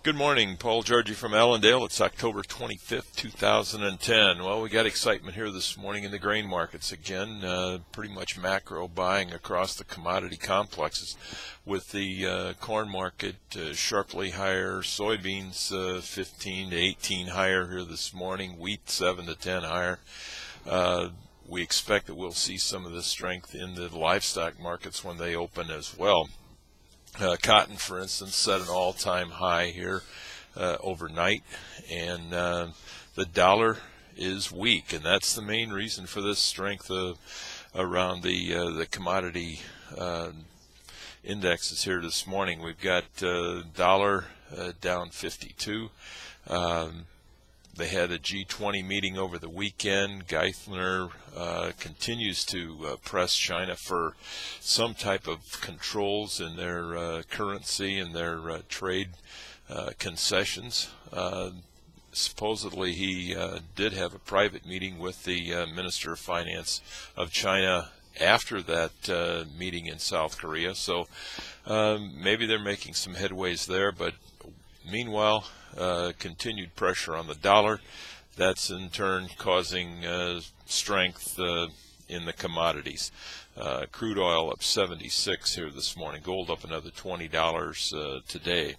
Good morning, Paul Georgie from Allendale. It's October 25th, 2010. Well, we got excitement here this morning in the grain markets again. Pretty much macro buying across the commodity complexes, with the corn market sharply higher, soybeans 15 to 18 higher here this morning, wheat 7 to 10 higher. We expect that we'll see some of this strength in the livestock markets when they open as well. Cotton, for instance, set an all-time high here overnight, and the dollar is weak, and that's the main reason for this strength around the commodity indexes here this morning. We've got dollar down 52. They had a G20 meeting over the weekend. Geithner continues to press China for some type of controls in their currency and their trade concessions. Supposedly he did have a private meeting with the Minister of Finance of China after that meeting in South Korea. So maybe they're making some headways there, but meanwhile, continued pressure on the dollar. That's in turn causing strength in the commodities. Crude oil up 76 here this morning. Gold up another $20 today.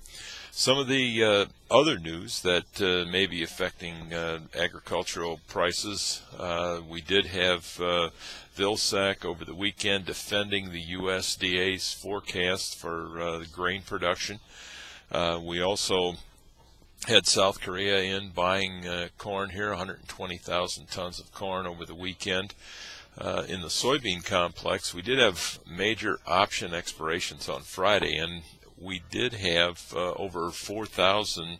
Some of the other news that may be affecting agricultural prices. We did have Vilsack over the weekend defending the USDA's forecast for grain production. We also had South Korea in buying corn here, 120,000 tons of corn over the weekend. In the soybean complex, we did have major option expirations on Friday, and we did have over 4,000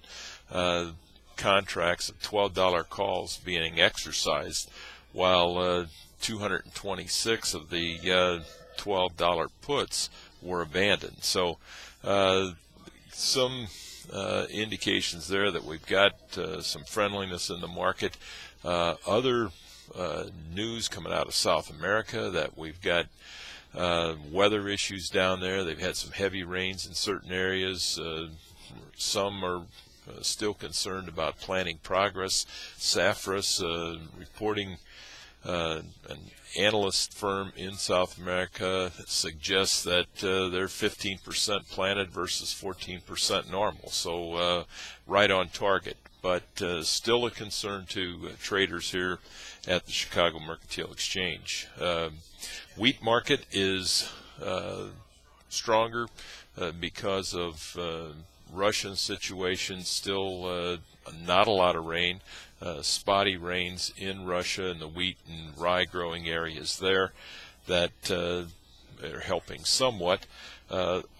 contracts of $12 calls being exercised, while 226 of the $12 puts were abandoned. So some indications there that we've got some friendliness in the market. Other news coming out of South America that we've got weather issues down there. They've had some heavy rains in certain areas. Some are still concerned about planting progress. Saffras reporting an analyst firm in South America suggests that they're 15% planted versus 14% normal, so right on target, but still a concern to traders here at the Chicago Mercantile Exchange. Wheat market is stronger because of Russian situation. Still not a lot of rain. Spotty rains in Russia and the wheat and rye growing areas there that are helping somewhat.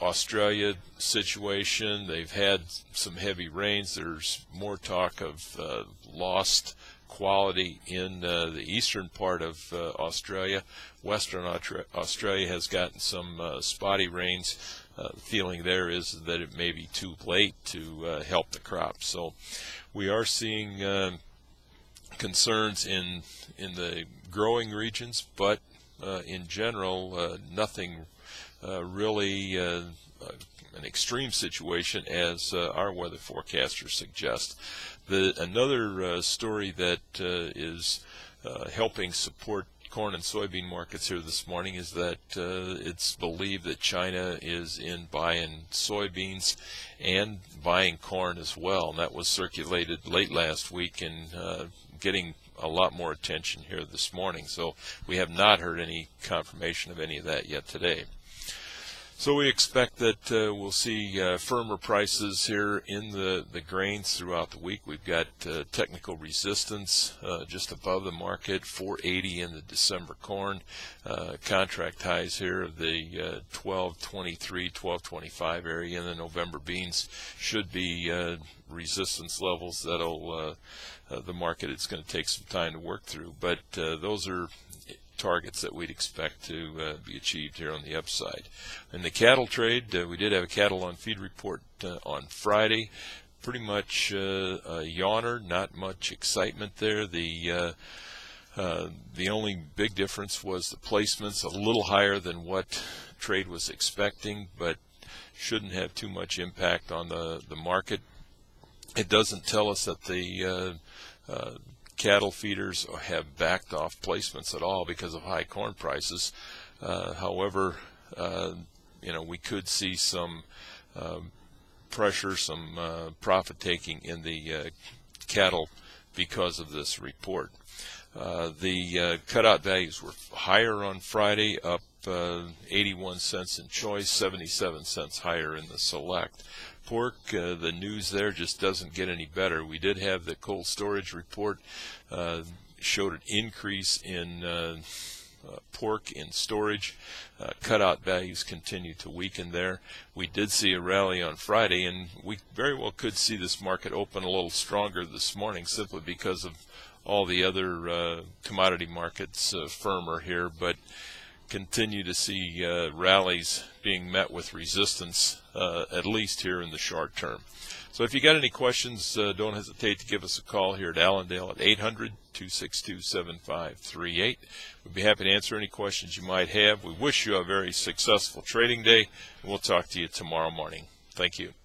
Australia situation, they've had some heavy rains. There's more talk of lost quality in the eastern part of Australia. Western Australia has gotten some spotty rains. The feeling there is that it may be too late to help the crop. So we are seeing concerns in the growing regions, but in general, nothing really an extreme situation as our weather forecasters suggest. Another story that is helping support corn and soybean markets here this morning is that it's believed that China is in buying soybeans and buying corn as well, and that was circulated late last week and getting a lot more attention here this morning. So we have not heard any confirmation of any of that yet today. So we expect that we'll see firmer prices here in the grains throughout the week. We've got technical resistance just above the market, 480 in the December corn. Contract highs here of the 1223, 1225 area in the November beans should be resistance levels that'll the market, it's going to take some time to work through. But those are targets that we'd expect to be achieved here on the upside. In the cattle trade, we did have a cattle on feed report on Friday. Pretty much a yawner, not much excitement there. The only big difference was the placements, a little higher than what trade was expecting, but shouldn't have too much impact on the market. It doesn't tell us that the cattle feeders have backed off placements at all because of high corn prices. However, we could see some pressure, some profit taking in the cattle because of this report. The cutout values were higher on Friday, up 81 cents in choice, 77 cents higher in the select. Pork, the news there just doesn't get any better. We did have the cold storage report, showed an increase in pork in storage. Cutout values continue to weaken there. We did see a rally on Friday, and we very well could see this market open a little stronger this morning simply because of all the other commodity markets firmer here, but continue to see rallies being met with resistance, at least here in the short term. So if you got any questions, don't hesitate to give us a call here at Allendale at 800-262-7538. We'd be happy to answer any questions you might have. We wish you a very successful trading day, and we'll talk to you tomorrow morning. Thank you.